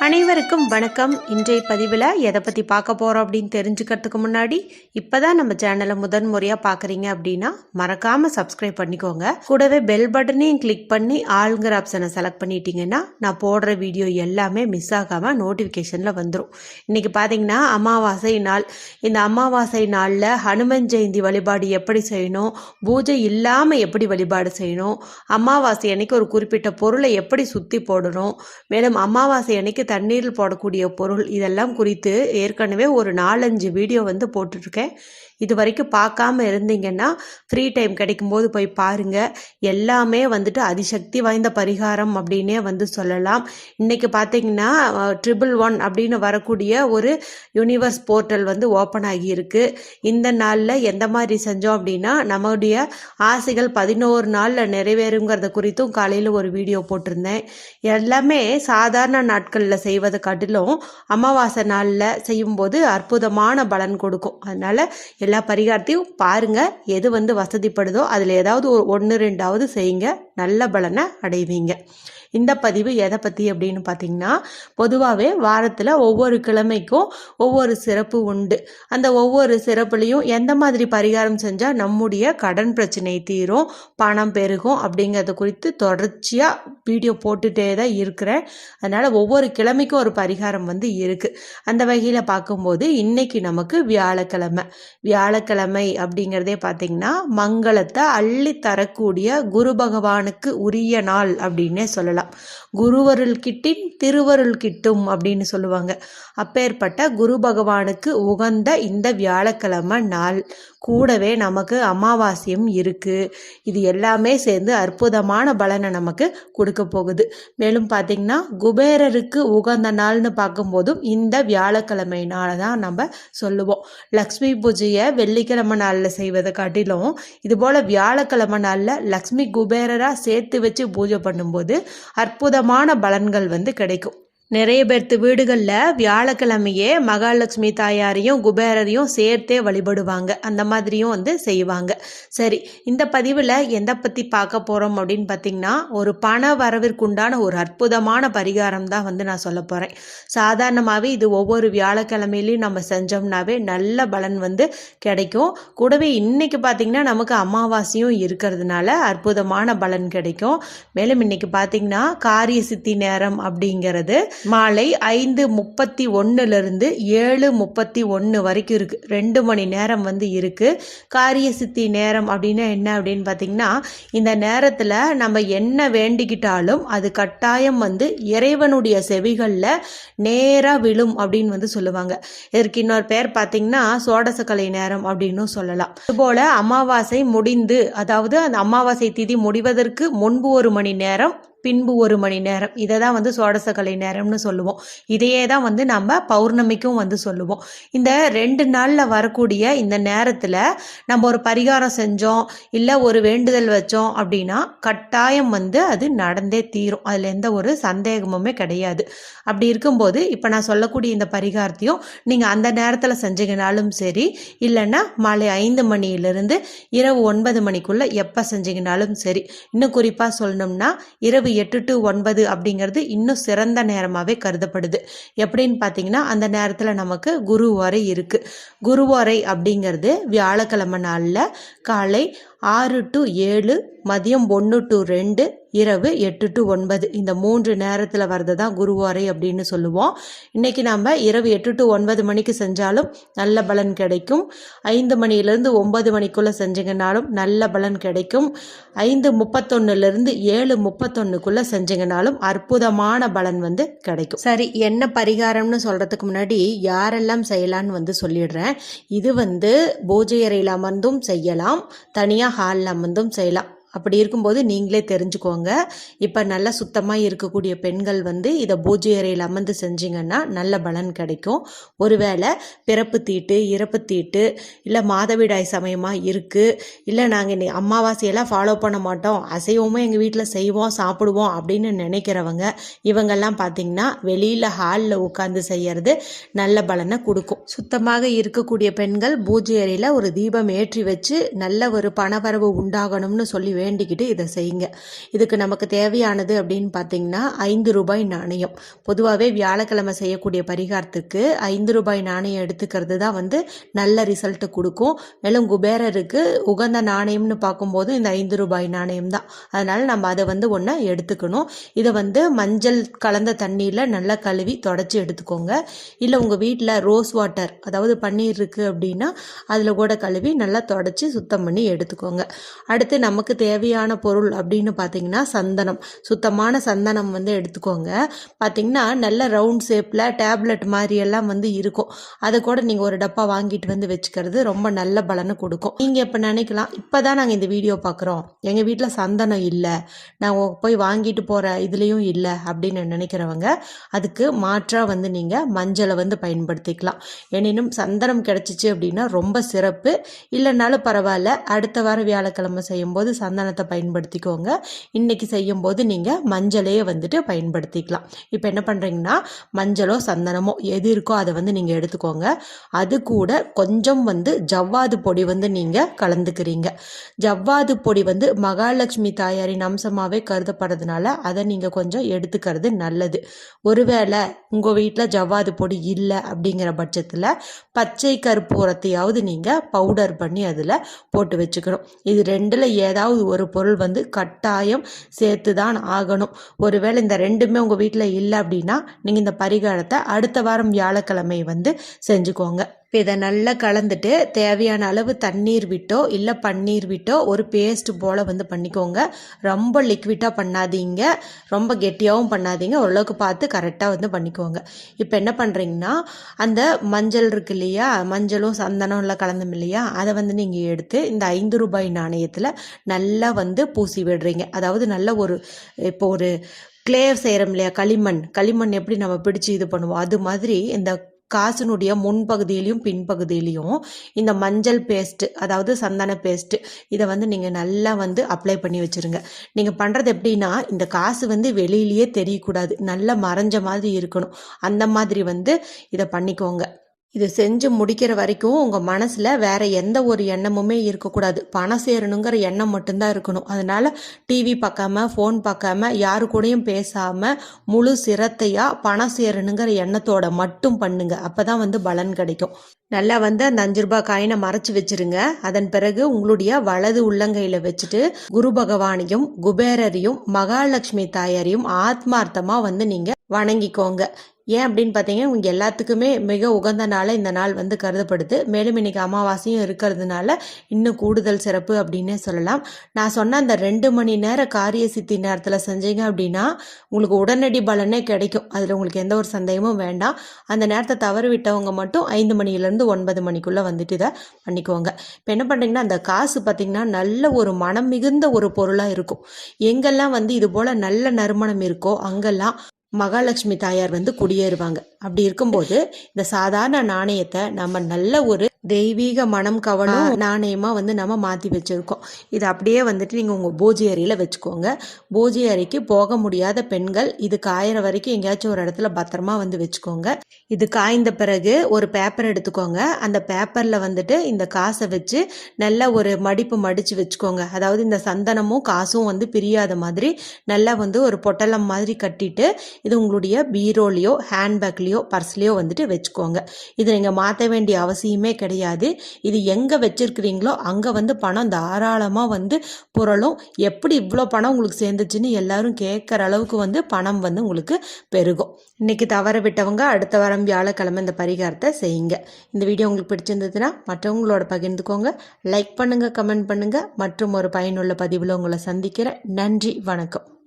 அனைவருக்கும் வணக்கம். இன்றைய பதிவில் எதை பற்றி பார்க்க போகிறோம் அப்படின்னு தெரிஞ்சுக்கிறதுக்கு முன்னாடி இப்போ தான் நம்ம சேனலை முறையாக பார்க்குறீங்க அப்படின்னா மறக்காமல் சப்ஸ்கிரைப் பண்ணிக்கோங்க. கூடவே பெல் பட்டனையும் கிளிக் பண்ணி ஆளுங்கிற ஆப்ஷனை செலக்ட் பண்ணிட்டீங்கன்னா நான் போடுற வீடியோ எல்லாமே மிஸ் ஆகாமல் நோட்டிஃபிகேஷனில் வந்துடும். இன்றைக்கி பார்த்தீங்கன்னா அமாவாசை நாள். இந்த அமாவாசை நாளில் ஹனுமன் ஜெயந்தி வழிபாடு எப்படி செய்யணும், பூஜை இல்லாமல் எப்படி வழிபாடு செய்யணும், அமாவாசை அன்னைக்கு ஒரு குறிப்பிட்ட பொருளை எப்படி சுற்றி போடணும், மேலும் அமாவாசை அன்னைக்கு தண்ணீரில் போடக்கூடிய பொருள் இதெல்லாம் குறித்து ஏற்கனவே ஒரு 4-5 வீடியோ போட்டுட்ருக்கேன். இது வரைக்கும் பார்க்காம இருந்தீங்கன்னா ஃப்ரீ டைம் கிடைக்கும்போது போய் பாருங்கள். எல்லாமே அதிசக்தி வாய்ந்த பரிகாரம் அப்படின்னே சொல்லலாம். இன்றைக்கி பார்த்தீங்கன்னா 111 அப்படின்னு வரக்கூடிய ஒரு யூனிவர்ஸ் போர்ட்டல் ஓப்பன் ஆகியிருக்கு. இந்த நாளில் எந்த மாதிரி செஞ்சோம் அப்படின்னா நம்முடைய ஆசைகள் 11 நாளில் நிறைவேறுங்கிறத குறித்தும் காலையில் ஒரு வீடியோ போட்டிருந்தேன். எல்லாமே சாதாரண நாட்களில் செய்வதை காட்டிலும் அமாவாசை நாளில் செய்யும்போது அற்புதமான பலன் கொடுக்கும். அதனால் எல்லா பரிகாரத்தையும் பாருங்கள். எது வசதிப்படுதோ அதில் ஏதாவது 1-2 செய்யுங்க, நல்ல பலனை அடைவீங்க. இந்த பதிவு எதை பற்றி அப்படின்னு பார்த்தீங்கன்னா, பொதுவாகவே வாரத்தில் ஒவ்வொரு கிழமைக்கும் ஒவ்வொரு சிறப்பு உண்டு. அந்த ஒவ்வொரு சிறப்புலையும் எந்த மாதிரி பரிகாரம் செஞ்சால் நம்முடைய கடன் பிரச்சனை தீரும், பணம் பெருகும் அப்படிங்கிறத குறித்து தொடர்ச்சியாக வீடியோ போட்டுகிட்டே தான் இருக்கிறேன். அதனால் ஒவ்வொரு கிழமைக்கும் ஒரு பரிகாரம் இருக்குது. அந்த வகையில் பார்க்கும்போது இன்றைக்கி நமக்கு வியாழக்கிழமை அப்படிங்கிறதே பார்த்திங்கன்னா மங்களத்தை அள்ளி தரக்கூடிய குரு பகவானுக்கு உரிய நாள் அப்படின்னே சொல்லலாம். குருவருள் கிட்டின் திருவருள் கிட்டும் அப்படின்னு சொல்லுவாங்க. அப்பேற்பட்ட குரு பகவானுக்கு உகந்த இந்த வியாழக்கிழமை நாள் கூடவே நமக்கு அமாவாசையும் இருக்குது. இது எல்லாமே சேர்ந்து அற்புதமான பலனை நமக்கு கொடுக்க போகுது. மேலும் பார்த்திங்கன்னா குபேரருக்கு உகந்த நாள்னு பார்க்கும்போதும் இந்த வியாழக்கிழமை நாளை தான் நம்ம சொல்லுவோம். லக்ஷ்மி பூஜையை வெள்ளிக்கிழமை நாளில் செய்வதை காட்டிலும் இதுபோல் வியாழக்கிழமை நாளில் லக்ஷ்மி குபேரராக சேர்த்து வச்சு பூஜை பண்ணும்போது அற்புதமான பலன்கள் கிடைக்கும். நிறைய பேர்த்து வீடுகளில் வியாழக்கிழமையே மகாலட்சுமி தாயாரையும் குபேரரையும் சேர்த்தே வழிபடுவாங்க. அந்த மாதிரியும் செய்வாங்க. சரி, இந்த பதிவில் எதை பற்றி பார்க்க போகிறோம் அப்படின்னு பார்த்திங்கன்னா, ஒரு பண வரவிற்குண்டான ஒரு அற்புதமான பரிகாரம் தான் நான் சொல்ல போகிறேன். சாதாரணமாகவே இது ஒவ்வொரு வியாழக்கிழமையிலையும் நம்ம செஞ்சோம்னாவே நல்ல பலன் கிடைக்கும். கூடவே இன்றைக்கி பார்த்திங்கன்னா நமக்கு அமாவாசையும் இருக்கிறதுனால அற்புதமான பலன் கிடைக்கும். மேலும் இன்றைக்கி பார்த்திங்கன்னா காரிய சித்தி நேரம் அப்படிங்கிறது மாலை 5:31 7:31 வரைக்கும் இருக்குது. 2 மணி நேரம் இருக்குது. காரிய சித்தி நேரம் அப்படின்னா என்ன அப்படின்னு பார்த்தீங்கன்னா, இந்த நேரத்தில் நம்ம என்ன வேண்டிக்கிட்டாலும் அது கட்டாயம் இறைவனுடைய செவிகளில் நேராக விழும் அப்படின்னு சொல்லுவாங்க. இதற்கு இன்னொரு பேர் பார்த்தீங்கன்னா சோடசக்கலை நேரம் அப்படின்னு சொல்லலாம். இதுபோல் அமாவாசை முடிந்து, அதாவது அந்த அமாவாசை திதி முடிவதற்கு முன்பு 1 மணி நேரம், பின்பு 1 மணி நேரம், இதை தான் சோடசக்கலை நேரம்னு சொல்லுவோம். இதையே தான் நம்ம பௌர்ணமிக்கும் சொல்லுவோம். இந்த 2 நாளில் வரக்கூடிய இந்த நேரத்தில் நம்ம ஒரு பரிகாரம் செஞ்சோம், இல்லை ஒரு வேண்டுதல் வச்சோம் அப்படின்னா கட்டாயம் அது நடந்தே தீரும். அதில் எந்த ஒரு சந்தேகமுமே கிடையாது. அப்படி இருக்கும்போது இப்போ நான் சொல்லக்கூடிய இந்த பரிகாரத்தையும் நீங்கள் அந்த நேரத்தில் செஞ்சீங்கனாலும் சரி, இல்லைன்னா மாலை 5 மணியிலிருந்து இரவு 9 மணிக்குள்ளே எப்போ செஞ்சீங்கனாலும் சரி. இன்னும் குறிப்பாக சொல்லணும்னா இரவு 8 to 9 அப்படிங்கிறது இன்னும் சிறந்த நேரமாகவே கருதப்படுது. எப்படின்னு பார்த்தீங்கன்னா, அந்த நேரத்தில் நமக்கு குருவாரை இருக்குது. குருவாரை அப்படிங்கிறது வியாழக்கிழமை நாளில் காலை 6 to 7, மதியம் 1 to 2, இரவு 8 to 9 இந்த 3 நேரத்தில் வரது தான் குருவாரை அப்படின்னு சொல்லுவோம். இன்றைக்கி நம்ம இரவு 8 to 9 மணிக்கு செஞ்சாலும் நல்ல பலன் கிடைக்கும். 5 மணியிலேருந்து 9 மணிக்குள்ளே செஞ்சிங்கனாலும் நல்ல பலன் கிடைக்கும். 5:31 7:31 செஞ்சிங்கனாலும் அற்புதமான பலன் கிடைக்கும். சரி, என்ன பரிகாரம்னு சொல்கிறதுக்கு முன்னாடி யாரெல்லாம் செய்யலான்னு சொல்லிடுறேன். இது பூஜை அறையில் அமர்ந்தும் செய்யலாம், தனியாக ஹாலில் அமர்ந்தும் செய்யலாம். அப்படி இருக்கும்போது நீங்களே தெரிஞ்சுக்கோங்க. இப்போ நல்லா சுத்தமாக இருக்கக்கூடிய பெண்கள் இதை பூஜை அறையில் அமர்ந்து செஞ்சிங்கன்னா நல்ல பலன் கிடைக்கும். ஒருவேளை பிறப்பு தீட்டு, இறப்பு தீட்டு, இல்லை மாதவிடாய் சமயமாக இருக்குது, இல்லை நாங்கள் இன்னைக்கு அமாவாசையெல்லாம் ஃபாலோ பண்ண மாட்டோம், அசைவமும் எங்கள் வீட்டில் செய்வோம் சாப்பிடுவோம் அப்படின்னு நினைக்கிறவங்க இவங்கெல்லாம் பார்த்திங்கன்னா வெளியில் ஹாலில் உட்காந்து செய்கிறது நல்ல பலனை கொடுக்கும். சுத்தமாக இருக்கக்கூடிய பெண்கள் பூஜை அறையில் ஒரு தீபம் ஏற்றி வச்சு நல்ல ஒரு பணவரவு உண்டாகணும்னு சொல்லி வேண்டிக்கிட்டு இதை செய்யுங்க. இதுக்கு நமக்கு தேவையானது அப்படின்னு பார்த்தீங்கன்னா 5 ரூபாய் நாணயம். பொதுவாகவே வியாழக்கிழமை செய்யக்கூடிய பரிகாரத்துக்கு 5 ரூபாய் நாணயம் எடுத்துக்கிறது தான் நல்ல ரிசல்ட் கொடுக்கும். மேலும் குபேரருக்கு உகந்த நாணயம்னு பார்க்கும்போது இந்த 5 ரூபாய் நாணயம் தான். அதனால நம்ம அதை ஒன்று எடுத்துக்கணும். இதை மஞ்சள் கலந்த தண்ணீரில் நல்லா கழுவி தொடச்சி எடுத்துக்கோங்க. இல்லை உங்கள் வீட்டில் ரோஸ் வாட்டர் அதாவது பன்னீர் இருக்குது அப்படின்னா அதில் கூட கழுவி நல்லா தொடச்சி சுத்தம் பண்ணி எடுத்துக்கோங்க. அடுத்து நமக்கு தேவையான பொருள் அப்படின்னு பார்த்தீங்கன்னா சந்தனம், சுத்தமான சந்தனம் எடுத்துக்கோங்க. பார்த்தீங்கன்னா நல்ல ரவுண்ட் ஷேப்பில் டேப்லெட் மாதிரி எல்லாம் இருக்கும். அதை கூட நீங்கள் ஒரு டப்பா வாங்கிட்டு வச்சுக்கிறது ரொம்ப நல்ல பலனை கொடுக்கும். நீங்கள் இப்போ நினைக்கலாம், இப்போ தான் நாங்கள் இந்த வீடியோ பார்க்குறோம், எங்கள் வீட்டில் சந்தனம் இல்லை, நான் போய் வாங்கிட்டு போகிற இதுலேயும் இல்லை அப்படின்னு நினைக்கிறவங்க அதுக்கு மாற்றாக நீங்கள் மஞ்சளை பயன்படுத்திக்கலாம். எனினும் சந்தனம் கிடச்சிச்சு அப்படின்னா ரொம்ப சிறப்பு. இல்லைனாலும் பரவாயில்ல, அடுத்த வாரம் வியாழக்கிழமை செய்யும்போது சந்தனத்தை பயன்படுத்திக்கோங்க. இன்னைக்கு செய்யும்போது நீங்கள் மஞ்சளையே பயன்படுத்திக்கலாம். இப்போ என்ன பண்ணுறீங்கன்னா மஞ்சளோ சந்தனமோ எது இருக்கோ அதை நீங்கள் எடுத்துக்கோங்க. அது கூட கொஞ்சம் ஜவ்வாது பொடி நீங்கள் கலந்துக்கிறீங்க. ஜவ்வாது பொடி மகாலட்சுமி தாயாரின் அம்சமாகவே கருதப்படுறதுனால அதை நீங்கள் கொஞ்சம் எடுத்துக்கிறது நல்லது. ஒருவேளை உங்கள் வீட்டில் ஜவ்வாது பொடி இல்லை அப்படிங்கிற பட்சத்தில் பச்சை கற்பூரத்தையாவது நீங்கள் பவுடர் பண்ணி அதில் போட்டு வச்சுக்கணும். இது ரெண்டில் ஏதாவது ஒரு பொருள் கட்டாயம் சேர்த்து தான் ஆகணும். ஒருவேளை இந்த ரெண்டுமே உங்கள் வீட்டில் இல்லை அப்படின்னா நீங்கள் இந்த பரிகாரத்தை அடுத்த வாரம் வியாழக்கிழமை செஞ்சுக்கோங்க. இப்போ இதை நல்லா கலந்துட்டு தேவையான அளவு தண்ணீர் விட்டோ இல்லை பன்னீர் விட்டோ ஒரு பேஸ்ட் போல் பண்ணிக்கோங்க. ரொம்ப லிக்விட்டாக பண்ணாதீங்க, ரொம்ப கெட்டியாகவும் பண்ணாதீங்க, ஓரளவுக்கு பார்த்து கரெக்டாக பண்ணிக்கோங்க. இப்போ என்ன பண்ணுறீங்கன்னா அந்த மஞ்சள் இருக்கு இல்லையா, மஞ்சளும் சந்தனம் எல்லாம் கலந்தோம் இல்லையா, அதை நீங்கள் எடுத்து இந்த 5 ரூபாய் நாணயத்தில் நல்லா பூசி விடுறீங்க. அதாவது நல்ல இப்போ ஒரு கிளே செய்கிறோம் இல்லையா, களிமண் எப்படி நம்ம பிடிச்சி இது பண்ணுவோம், அது மாதிரி இந்த காசினுடைய முன்பகுதியிலையும் பின்பகுதியிலையும் இந்த மஞ்சள் பேஸ்ட்டு அதாவது சந்தன பேஸ்ட்டு இதை நீங்கள் நல்லா அப்ளை பண்ணி வச்சுருங்க. நீங்கள் பண்ணுறது எப்படின்னா இந்த காசு வெளியிலேயே தெரியக்கூடாது, நல்லா மறைஞ்ச மாதிரி இருக்கணும். அந்த மாதிரி இதை பண்ணிக்கோங்க. இது செஞ்சு முடிக்கிற வரைக்கும் உங்கள் மனசில் வேறு எந்த ஒரு எண்ணமுமே இருக்கக்கூடாது. பணம் சேரணுங்கிற எண்ணம் மட்டும்தான் இருக்கணும். அதனால் டிவி பார்க்காம ஃபோன் பார்க்காம யாரு கூடயும் பேசாமல் முழு சிரத்தையாக பணம் சேரணுங்கிற எண்ணத்தோட மட்டும் பண்ணுங்க. அப்போ தான் பலன் கிடைக்கும். நல்லா அந்த 5 ரூபாய் காயினை மறைச்சி வச்சிருங்க. அதன் பிறகு உங்களுடைய வலது உள்ளங்கையில் வச்சுட்டு குரு பகவானையும் குபேரரையும் மகாலட்சுமி தாயாரையும் ஆத்மார்த்தமாக நீங்கள் வணங்கிக்கோங்க. ஏன் அப்படின்னு பார்த்தீங்கன்னா உங்கள் எல்லாத்துக்குமே மிக உகந்த நாளாக இந்த நாள் கருதப்படுது. மேலும் இன்னைக்கு அமாவாசையும் இருக்கிறதுனால இன்னும் கூடுதல் சிறப்பு அப்படின்னே சொல்லலாம். நான் சொன்ன அந்த 2 மணி நேர காரிய சித்தி நேரத்தில் செஞ்சீங்க அப்படின்னா உங்களுக்கு உடனடி பலனே கிடைக்கும். அதில் உங்களுக்கு எந்த ஒரு சந்தேகமும் வேண்டாம். அந்த நேரத்தை தவறு விட்டவங்க மட்டும் 5 மணிலேருந்து 9 மணிக்குள்ளே இதை பண்ணிக்கோங்க. இப்போ என்ன பண்ணுறீங்கன்னா அந்த காசு பார்த்திங்கன்னா நல்ல ஒரு மனம் மிகுந்த ஒரு பொருளாக இருக்கும். எங்கெல்லாம் இது போல் நல்ல நறுமணம் இருக்கோ அங்கெல்லாம் மகாலட்சுமி தாயார் குடியேறுவாங்க. அப்படி இருக்கும்போது இந்த சாதாரண நாணயத்தை நம்ம நல்ல ஒரு தெய்வீக மனம் கவனம் நாணயமா நம்ம மாற்றி வச்சிருக்கோம். இது அப்படியே நீங்கள் உங்கள் பூஜை அறையில் வச்சுக்கோங்க. பூஜை அறைக்கு போக முடியாத பெண்கள் இது காயிற வரைக்கும் எங்கேயாச்சும் ஒரு இடத்துல பத்திரமா வச்சுக்கோங்க. இது காய்ந்த பிறகு ஒரு பேப்பர் எடுத்துக்கோங்க. அந்த பேப்பரில் இந்த காசை வச்சு நல்ல ஒரு மடிப்பு மடித்து வச்சுக்கோங்க. அதாவது இந்த சந்தனமும் காசும் பிரியாத மாதிரி நல்லா ஒரு பொட்டலம் மாதிரி கட்டிட்டு இது உங்களுடைய பீரோலையோ ஹேண்ட்பேக்லேயோ பர்ஸ்லேயோ வச்சுக்கோங்க. இது நீங்கள் மாற்ற வேண்டிய அவசியமே கிடையாது. இது எங்கே வச்சிருக்கிறீங்களோ அங்கே பணம் தாராளமாக புரளும். எப்படி இவ்வளோ பணம் உங்களுக்கு சேர்ந்துச்சுன்னு எல்லாரும் கேட்குற அளவுக்கு பணம் உங்களுக்கு பெருகும். இன்னைக்கு தவற விட்டவங்க அடுத்த வாரம் வியாழக்கிழமை இந்த பரிகாரத்தை செய்யுங்க. இந்த வீடியோ உங்களுக்கு பிடிச்சிருந்ததுன்னா மற்றவங்களோட பகிர்ந்துக்கோங்க. லைக் பண்ணுங்கள், கமெண்ட் பண்ணுங்கள். மற்றும் ஒரு பயனுள்ள பதிவில் உங்களை சந்திக்கிறேன். நன்றி, வணக்கம்.